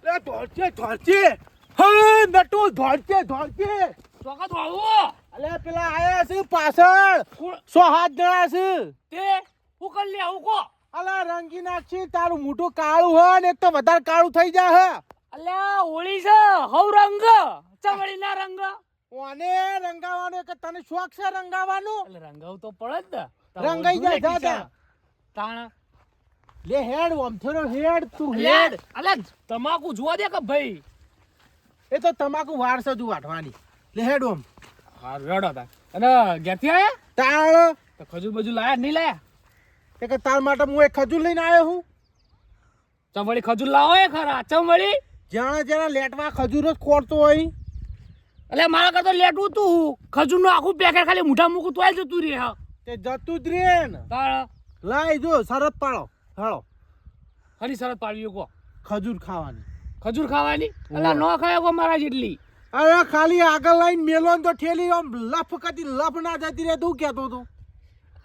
એ ધોળચે હે નટુ ધોળચે ચોકા દોડવું અલે પેલા આયા છે પાછળ 100 જણા છે તે હું કરી લે આવું કો અલા રંગી નાખી તારું મોટું કાળું હોય ને એક તો વધારે કાળું થઈ જાય હે અલ્યા હોળી છે હવ રંગ ચમડી ના રંગ ઓને રંગાવાનો કે તને શોખ છે રંગાવાનો એટલે રંગાવ તો પડે જ ને રંગાઈ જાય જા તાણ લે હેડ ઓમથેરો હેડ તું હેડ અલ્યા તમાકુ જોવા દે કે ભાઈ એ તો તમાકુ વારસે જ વાટવાની લે હેડ ઓમ હા રડો તા અને ગેથી આયા તાળ તો ખજૂર બજુ લાયા નહીં લાયા એ કે તાર માટે હું એક ખજૂર લઈને આવ્યો હું ચમડી ખજૂર લાવો એ ખરા ચમડી જ્યાં લેટવા ખજૂર જ ખોરતો હોય એટલે મારા કરતો લેટવું તું ખજૂર નું આખું પેકેટ ખાલી મુઠા મૂકું તોય જતું રે હા તે જતું જ રે ને તાળ લાઈ જો શરત પાડો હાલો હરી સરત પાડ્યું કો ખજૂર ખાવાની ખજૂર ખાવાની એટલે ન ખાયો કો મારા જેટલી અરે ખાલી આગળ લાઈન મેલો ને તો ઠેલી આમ લફ કદી લફ ના જતી રે તું કહેતો તો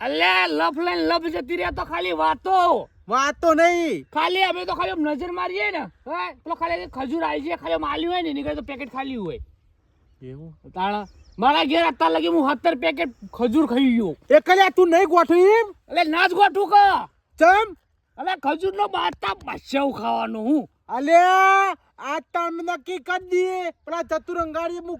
અલ્યા લફ લઈને લફ જતી રહ્યા તો ખાલી વાતો વાત તો નહીં ખાલી અમે તો ખાલી નજર મારીએ ને હે પેલો ખાલી ખજૂર આવી છે ખાલી માલી હોય ને નીકળે તો પેકેટ ખાલી હોય એવું તાળા મારા ઘેર અત્યાર લગી હું 17 પેકેટ ખજૂર ખાઈ ગયો એ કલ્યા તું નહીં ગોઠવી એમ એટલે ના જ ગોઠું કા ચમ અલે ખજૂર નો બાતા બચાવ ખાવાનું હું અલ્યા આ તમે નક્કી કરી દઈએ પેલા ચતુરંગાડીએ હું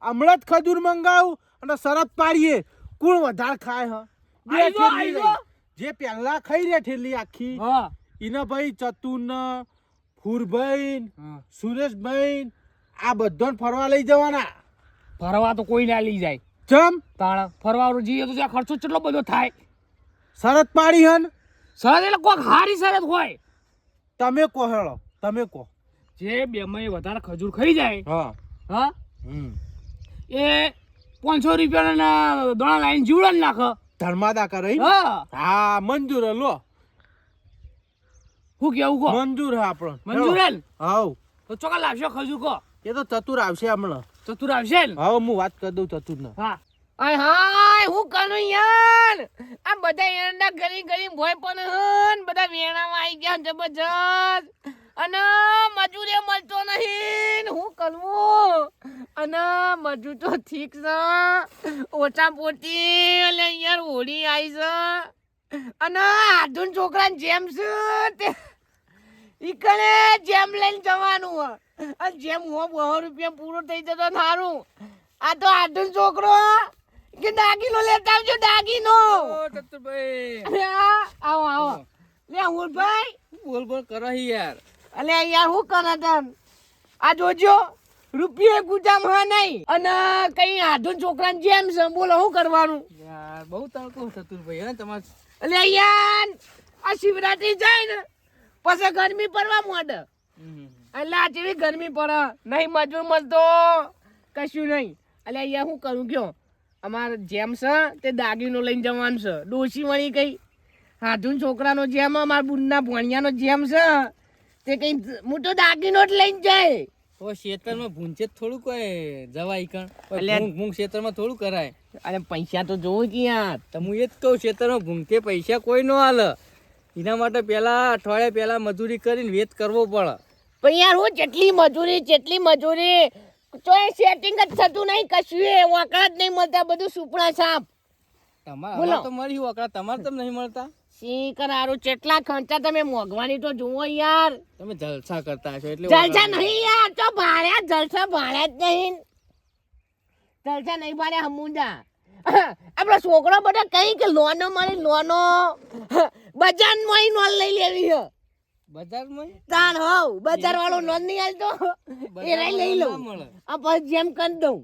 હમણાં જ ખજૂર મંગાવું અને શરત પાડીએ કોણ વધારે ખાય હ બે આઈ ગયો, ઠેલી આઈ લઈ. ગયો. જે પહેલા ખાઈ રે ઠેલી આખી હા ઈને ભાઈ ચતુર ફૂરભાઈ સુરેશભાઈ આ બધાને ફરવા લઈ જવાના ફરવા તો કોઈ ના લઈ જાય ચમ તાળા ફરવાનું જઈએ તો ત્યાં ખર્ચો કેટલો બધો થાય શરત પાડી હન સરસ એટલે કોઈક હારી સરસ હોય તમે કહો હેળો તમે કહો જે બેમાં વધારે ખજૂર ખાઈ જાય હા હા એ 500 રૂપિયાના દોણા લાઈન જીવડા નાખે ધર્માદા કરે હા હા મંજૂર હે, લો હું કેવું કો મંજૂર હે આપણો મંજૂર હે ને? હાવ તો ચોકા લાવશો ખજૂર કો એ તો ચતુર આવશે હમણાં ચતુર આવશે ને હાવ હું વાત કરી દઉં ચતુર ને હા આય હાય હું કરું યાર આ બધા એરંડા ગરી ભોય પણ હન બધા વેણામાં આવી ગયા જબરજસ્ત અને મજૂરે મળતો નહીં હું કરવું અને મજૂર તો ઠીક છે ઓછા પોતી એટલે યાર હોળી આવી છે અને આધુન છોકરાને જેમ છે તે ઈકણે જેમ લઈને જવાનું અને જેમ હું 200 રૂપિયા પૂરો થઈ જતો થારું આ તો આધુન છોકરો કે દાગીનો લેતા આવજો દાગીનો ચતુરભાઈ આવો આવો લે હુરભાઈ બોલ કરો યાર અલે યાર હું કરે તન આ જોજો રૂપિયે ગુજામ હા નહીં અને કઈ આધુન છોકરાને જેમ છે બોલો શું કરવાનું યાર બહુ તડકો ચતુરભાઈ હે તમાર અલે યાર આ શિવરાત્રી જાય ને પછી ગરમી પડવા માંડે એટલે આ જેવી ગરમી પડે નહીં મજૂર મળતો કશું નહીં એટલે અહીંયા હું કરું કયો અમારે જેમ છે તે દાગીનો લઈને જવાનું છે ડોશી વળી કઈ હાથુન છોકરાનો જેમ અમારા બુનના ભણિયાનો જેમ છે તે કઈ મોટો દાગીનો જ લઈને જાય તો ખેતરમાં ભૂંચે થોડું કોઈ જવાય કણ અલ્યા. ભૂંગ ખેતરમાં થોડું કરાય અને પૈસા તો જોવું કે યાર તો હું એ જ કહું ખેતરમાં ભૂંકે પૈસા કોઈ ન હાલે એના માટે પેલા અઠવાડિયા પહેલા મજૂરી કરીને વેત કરવો પડે પણ યાર હું જેટલી મજૂરી તોય સેટિંગ જ થતું નહીં કશું એ વાકડા જ નહીં મળતા બધું સુપડા સાપ તમારે બોલો. તો મળી વકરા તમારે તો નહીં મળતા સી કરારું કેટલા ખર્ચા તમે મોંઘવાની તો જુઓ યાર તમે જલસા કરતા છો એટલે જલસા નહીં યાર તો ભાડ્યા જલસા ભાડ્યા જ નહીં જલસા નહીં ભાડ્યા હમુંડા આપણો છોકરો બધા કઈ કે લોનો મળે લોનો બજારમાં લોન લઈ લેવી છે બજારમાં તાણ હોવ બજાર વાળો લોન નહીં હાલતો એ રહી લઈ લઉં મળે આ પછી જેમ કરી દઉં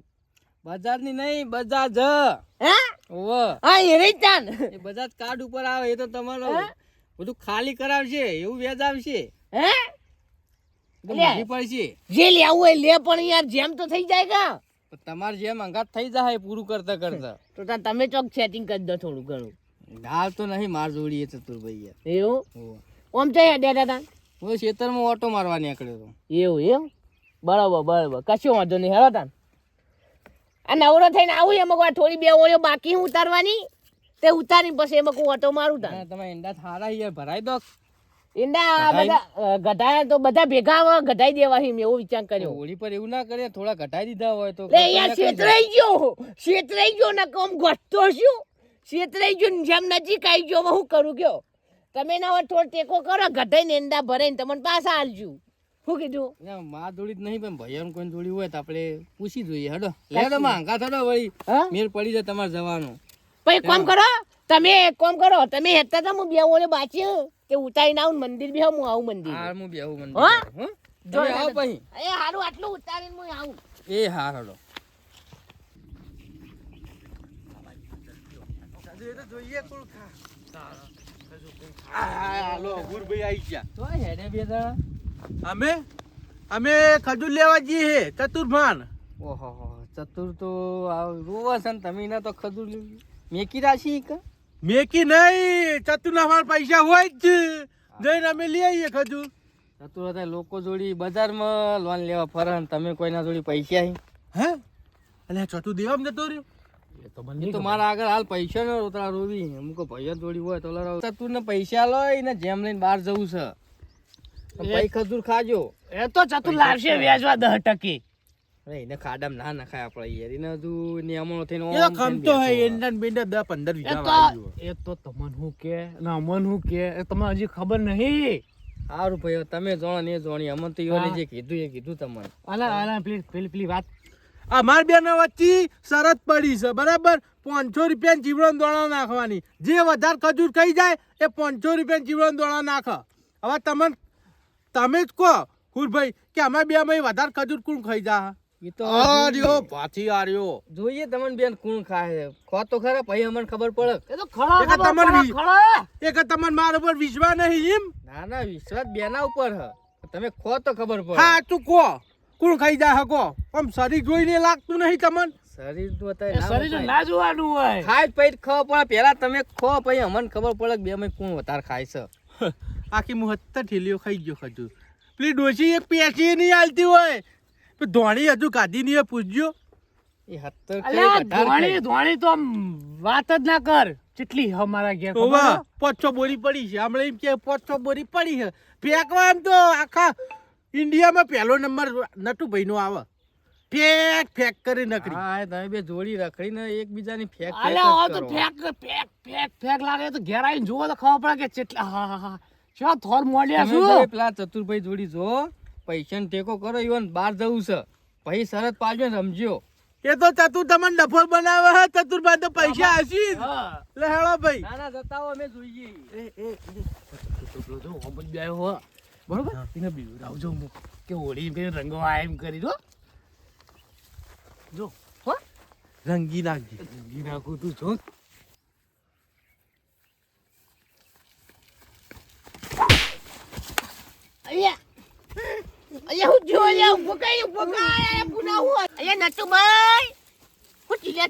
બજારની નહીં બજાજ હે ઓવે હા એ રહી તાન એ બજાજ કાર્ડ ઉપર આવે એ તો તમારો હે? બધું ખાલી કરાવશે એવું વ્યાજ આવશે હે તો લે. મોંઘી પડશે જે લેવું હોય લે પણ યાર જેમ તો થઈ જાય કા તો તમારે જેમ અંગાત થઈ જાય પૂરું કરતા કરતા તો તમે ચોક સેટિંગ કરી દો થોડું ઘણું હાલ તો નહીં માર જોડીએ ચતુરભાઈ યાર એવું ઓવે. ઓમ તો દેતા તા હું ખેતરમાં ઓટો મારવા નીકળ્યો હતો એવું બરાબર કશું વાંધો નહીં હેરો તાન આ નવરો થઈને આવું એમાં કોઈ થોડી બે ઓળીઓ બાકી ઉતારવાની તે ઉતારી પછી એમાં કોઈ ઓટો મારું તાન તમે ઈંડા થારા યાર ભરાઈ દો ઈંડા ગધાઈ? બધા ગધાય તો બધા ભેગા આવે ગધાઈ દેવા મેં એવો વિચાર કર્યો હોળી પર એવું ના કરે, થોડા ઘટાઈ દીધા હોય તો લે યાર શેતરાઈ ગયો ને કોમ ઘટતો શું શેતરાઈ ગયો ને જેમ નજીક આવી ગયો હવે હું કરું કયો તમે ના હોય થોડો ટેકો કરો ગધાઈને ઈંડા ભરાઈને તમને પાછા આલજો શું કીધું ના, માં જોડી જ નહીં પણ ભાઈઓને કોઈ જોડી હોય તો આપણે પૂછી જોઈએ. હેડો લે તો માંગા થડો વળી હા મેળ પડી જાય તમારે જવાનું. પછી કોમ કરો તમે એક કોમ કરો તમે હેતા તો હું બે ઓલે બાચી તે ઉતારીને આવું મંદિર બી હું આવું મંદિર હા હું બેહું મંદિર. હા? હં? જો તમે આવો પછી. એ હારું આટલું ઉતારીને હું આવું એ હા હેડો. જોઈએ કોણ હાલો ગુરભાઈ આવી ગયા. તો હેડે બે જણા. અમે ખજૂર લેવા જઈએ ચતુર્ભાન. ઓહો ચતુર તો રોવા છે ને તમે ના તો ખજૂર મેકી રાશી કે મેકી નહીં ચતુરના માર પૈસા હોય જ જઈને અમે લઈ આવીએ ખજૂર. ચતુર હતા લોકો જોડી બજારમાં લોન લેવા ફરે ને તમે કોઈના જોડી પૈસા હી. હે એટલે ચતુ દેવામાં જતો રહ્યો. એ તો મારા આગળ હાલ પૈસા ન રોતરા રોવી અમુક ભાઈઓ જોડી હોય તો લડાવ. ચતુર ને પૈસા લો ને જેમ લઈને બહાર જવું છે તો પછી ખજૂર ખાજો. એ તો ચતુર લાવશે વેચવા 10%. અરે એને ખાડામાં ના નખાય આપણે યાર એને હજુ નિયમો થઈને એ ખમતો હે એંડા ને બેંડા 10-15 વીઘા વાવ્યું. એ તો તમને હું કે ના મન હું કે એ તમને હજી ખબર નહીં સારું ભાઈ તમે જાણો ને એ જાણી અમને તો યોને જે કીધું એ કીધું તમને. આલા પેલી વાત અમાર બેન વચ્ચે શરત પડી છે બરાબર 500 રૂપિયા જીવડો દોણા નાખવાની. જે વધારે ખજૂર ખાઈ જાય એ 500 રૂપિયા જીવડો દોણા નાખે. હવે તમે જ કહો હુરભાઈ કે અમાર બે માં વધારે ખજૂર કોણ ખાઈ જા? એ તો આર્યો પાછી આર્યો. જોઈએ તમને બેન કોણ ખાય ખો તો ખરા પછી અમને ખબર પડે. એ તો ખરો એક તમને મારા ઉપર વિશ્વાસ નહીં એમ? ના ના વિશ્વાસ બેના ઉપર હ તમે ખો તો ખબર પડે. હા તું કહો કોણ ખાઈ જા હકો? આમ શરીર જોઈને લાગતું નહીં તમને? શરીર તો અત્યારે શરીર ના જોવાનું હોય ખાય જ પછી ખો પણ પેલા તમે ખો પછી અમને ખબર પડે કે બે માં કોણ વધારે ખાય છે. આખી હું 70 ઠેલીઓ ખાઈ ગયો ખજૂર. પેલી ડોશી એક પેસી નહીં આલતી હોય ધોણી હજુ કાઢી નહીં પૂછજો. એ 70 અલ્યા ધોણી તો આમ વાત જ ના કર કેટલી અમારા ઘેર ખબર ઓવા છે? 500 બોરી પડી છે હમણાં એમ કે 500 બોરી પડી છે ફેંકવા એમ તો આખા ઇન્ડિયામાં પહેલો નંબર નટુભાઈ નો આવે. ફેક કરી નકરી. હા તમે બે જોડી રખડીને એકબીજાની ફેક અલ્યા હવે તો ફેક લાગે તો ઘેર આવીને જુઓ તો ખબર પડે કે કેટલા હા શું થોર મોડ્યા શું પેલા ચતુરભાઈ જોડી જો પૈસા ટેકો કરો ઈવન બહાર જવું છે પછી શરત પાડજો ને સમજ્યો. એ તો ચતુર તમને ડફોર બનાવે હે ચતુરભાઈ તો પૈસા હસી હા લે હેળો ભાઈ. ના ના જતા હો અમે જોઈએ. બરોબર એને બીવડાવજો હું કે હોળી કે રંગો આ એમ કરી દો જો હો રંગી નાખજે. રંગી નાખું તું જો અલ્યા હું જો અલ્યા ઉભો કાય પુના હું અલ્યા નટુભાઈ હું ચીલે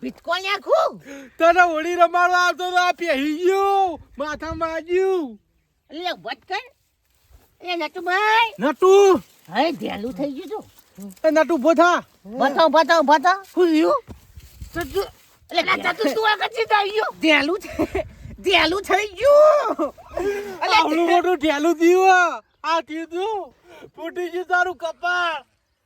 બિટકો નાખું તને હોળી રમાડવા આવતો તો આ પહેરી ગયો માથા માજ્યું. અલ્યા વટ કર અલ્યા નટુભાઈ નટુ હે ધેલું થઈ ગયું એ નટુ ઉભો થા. બતાવ શું થયું ચતુ એટલે ચતુ તું આગળ સીધા આવ્યો ધેલું થઈ ગયું આવડું મોટું ઢેલું દીવું આ કીધું ફૂટી ગયું તારું કપાળ.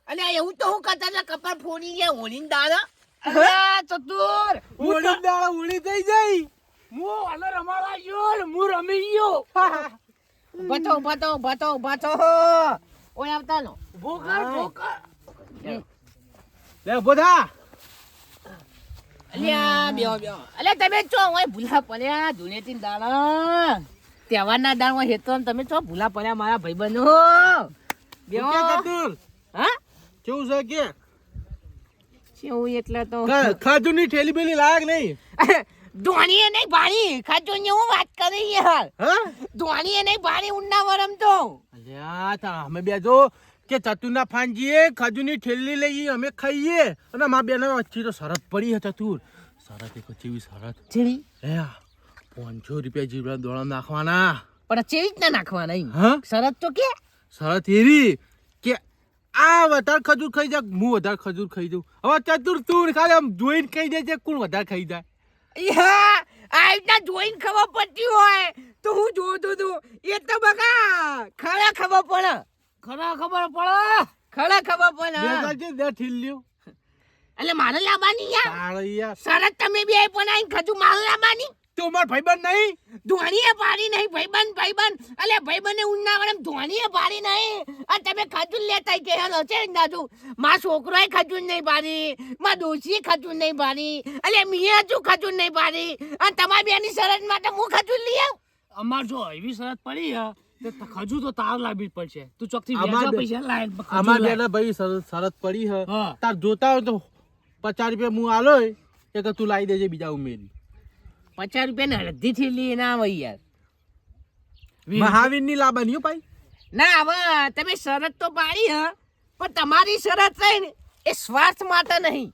અલ્યા એવું તો હું કરતા હતા કપાળ ફોડી ગયા હોળીની દાડા અલ્યા ચતુર હોળી દાડા હોળી થઈ જાય. હું આનો રમાડવા ગયો ને હું રમી ગયો બતો ઓય આવતા નો ભોકર લે ઉભો થા. અલ્યા બેહો અલ્યા તમે ચો ઓય ભૂલા પડ્યા ધુનેતી દાડા તહેવારના દાડા હેતો તમે ચો ભૂલા પડ્યા મારા ભાઈબંધો બેહો કે ચતુર હા કેવું છે કે કેવું એટલે તો ખાજુની ઠેલી બેલી લાયક નહીં. ધોણીએ નહીં ભાણી ખાજો ને હું વાત કરી યાર હા ધોણીએ નહીં ભાણી ઉન્ના વરમ તો અલ્યા તા અમે બે જો કે ચતુરના ફાંજીએ ખજૂરની ઠેલી લઈએ અમે ખાઈએ અને મા બેન વચ્ચે તો શરત પડી હે ચતુર. શરત એક જેવી શરત ચેવી હે 500 રૂપિયા જીવડા દોડા નાખવાના. પણ ચેવી જ ના નાખવાના એમ હા શરત તો કે શરત એવી કે આ વધારે ખજૂર ખાઈ જાય હું વધારે ખજૂર ખાઈ જાઉં. હવે ચતુર તું ખાલી આમ જોઈને કહી દે છે કોણ વધારે ખાઈ જાય. આ રીતના જોઈને ખબર પડતી હોય તો હું જોતો તું એ તો બકા ખરા ખબર પડે ખરા ખબર પડે. ખરા ખબર પડે બેસાડજે, દે ઠીલ્યું. એટલે મારે લાવવાની યાર તારે યાર, શરત તમે બે પણ આઈને ખજુ મારે લાવવાની તું મારો ભાઈબંધ નહીં? ધોણીએ પાડી નહીં ભાઈબંધ અલે ભાઈબંધને ઊંડા વડે ધોણીએ પાડી નહીં આ તમે ખજૂર લેતા કે હેલો છે દાદુ મારા છોકરોએ ખજૂર નહીં પાડી મારા ડોશીએ ખજૂર નહીં પાડી અલે મીએ હજુ ખજૂર નહીં પાડી અને તમારી બેની શરત માટે હું ખજૂર લઈ આવું અમાર જો એવી શરત પડી હે તો ખજૂર તો તાર લાવવી જ પડશે. તું ચોકથી અમાર વ્યાજા બે- પૈસા લાય, ખજૂર અમાર લાય. બેને ભાઈ શરત પડી હે. હા. તાર જોતા હોય તો 50 રૂપિયા હું આલો એ કે તું લાવી દેજે બીજા ઉમેરી. 50 રૂપિયા અડધીથી લઈ ના આવે યાર મહાવીર ની લાવવાની હો ભાઈ. ના હવે તમે શરત તો પાડી હ પણ તમારી શરત રહી ને એ સ્વાર્થ માટે નહીં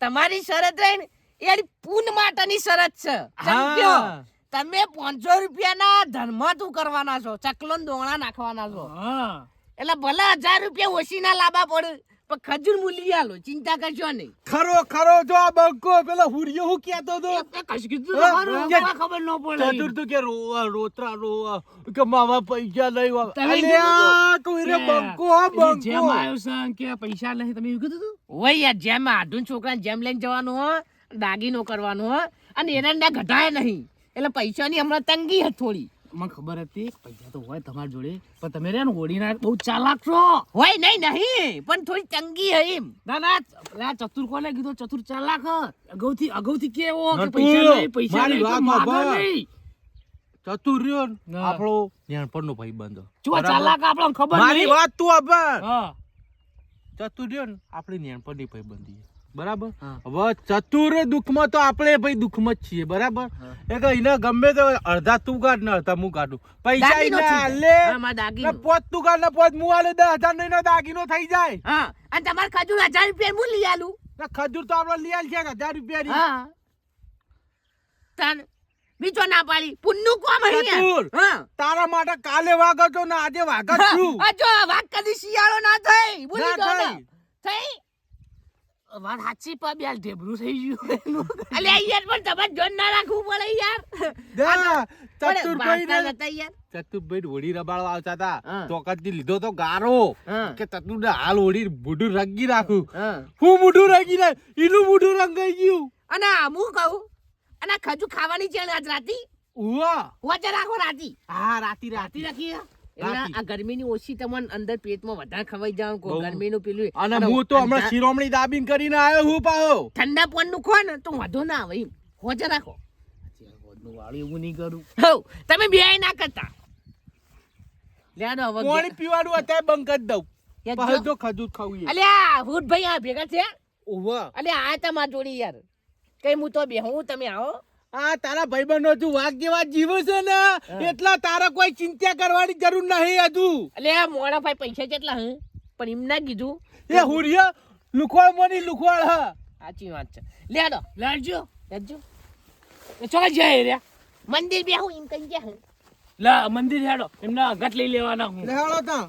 તમારી શરત રહી ને એ પૂન માટેની શરત છે સમજ્યો? હા. તમે 500 રૂપિયાના ધર્માતું કરવાના છો ચકલો ને દોણા નાખવાના છો હા. એટલે ભલે 1000 રૂપિયા ઓછી ના લાવવા પડે પણ ખજૂર મૂલી આલો ચિંતા કરશો નહીં ખરો જો આ બંકો પેલો હુરિયો હું કહેતો હતો. કશું કીધું તો હા, ખરું, કે- કોઈને ખબર ન પડે. ચતુર તું કે રોવા રોતરા રોવા કે મામા પૈસા નહીં વાવ. તમે અલે કીધું આ તું એને કે બંકો હા એની જેમ બંકો. આવ્યો છે કે પૈસા નહીં, તમે એવું કીધું તું? હોય યાર જેમ આધુન છોકરાને જેમ લઈને જવાનું હો દાગીનો કરવાનો હો અને એરંડા ઘટાય નહીં એટલે પૈસાની હમણાં તંગી હતી થોડી મને ખબર હતી કે પૈસા તો હોય તમારી જોડે, પણ તમે રે ને હોડીના બહુ ચાલાક છો. હોય નહીં પણ થોડી તંગી હે એમ ના ના પેલા ચતુર કોને કીધું? ચતુર ચાલાક હ. અગાઉથી કેવો કે નટુ, પૈસા મારી નહીં તો વાત માગે સાંભળ. નહીં. ચતુર રહ્યો ને હા. આપણો નાનપણનો ભાઈબંધ. જો બરાબર? ચાલાક આપણને ખબર મારી નહીં. વાત તું આભાર. હા. ચતુર રહ્યો ને આપણી નાનપણની ભાઈબંધી. બરાબર? હા. હવે ચતુર દુઃખમાં તો આપણે ભાઈ દુઃખમાં જ છીએ. બરાબર? હા. એ કે એને ગમે તો અડધા તું કાઢ ને અડધા હું કાઢું. પૈસા દાગીનો એને થઈ આલે જાય. હા, મારા દાગીનો. ને પોત તું કાઢ ને પોત હું આલે 10,000 નો એનો દાગીનો થઈ જાય. હા અને તમારે ખજૂર 1000 રૂપિયા હું લઈ આલું ને ખજૂર તો આપણે લઈ આલ છે 1000 રૂપિયાની. હા તાન બીજો ના પાડી પુન્નું કોમ હે યાર. ચતુર. હા તારા માટે કાલે વાગો છો ને આજે વાગત છું. આ જો વાત કદી શિયાળો ના થઈ ભૂલી ના ગયો ને. થઈ. થઈ વાત સાચી પણ બે ઢેબરું થઈ ગયું. અલે યાર પણ તમારે જોન ના રાખવું પડે યાર દા, પણ ચતુરભાઈ વાર્તા ને નતા યાર. ચતુરભાઈ હોળી રબાડવા આવતા હતા. હા. ચોકતથી લીધો તો ગારો હા. કે ચતુર હાલ હોળી મોઢું રંગી રાખું. હા હું મોઢું રંગી નાખ, એનું મોઢું રંગાઈ ગયું. અને હું કહું અને આ ખજૂર ખાવાની છે ને આજ રાતી ઉવા. વચ્ચે રાખો રાતી હા રાતી રાતી રાતી. રાખી એટલે રાતી. આ ગરમીની ઓછી તમને અંદર પેટમાં વધારે ખવાઈ જાવ કો બહુ. ગરમીનું પેલું અને હું તો હમણાં શિરોમણી દાબીને કરીને આવ્યો હું પાહો. ઠંડા પાણીનું ખો ને તો વાંધો ના આવે એમ હોજે રાખો વાળું એવું નહીં કરું. હઉ તમે બે ના કરતા લેડો હવે પાણી પીવાનું અત્યારે બંધ કરી દઉં. યાર પાછું જો. તો ખજૂર ખાવું છે. અલ્યા ભૂતભાઈ આ ભેગા છે ઉવા. અલ્યા આ તમાર જોડી યાર કઈ હું તો બેહું તમે આવો આ તારા ભાઈબંધો તું વાઘ જેવા જીવે છે ને એટલા તારા કોઈ ચિંતા કરવાની જરૂર નહીં હજુ. અલ્યા મોડા ભાઈ પૈસા કેટલા હે પણ એમ ના કીધું એ હુરિયા લુખવાડ મોની લુખવાડ હ. સાચી વાત છે લેડો લાડજો લેજો ચોક જાય રે. મંદિર બેહું એમ કઈ ગયા હે લા મંદિર હેડો, એમના ઘટ લઈ લેવાના હું. લેહાડો તા.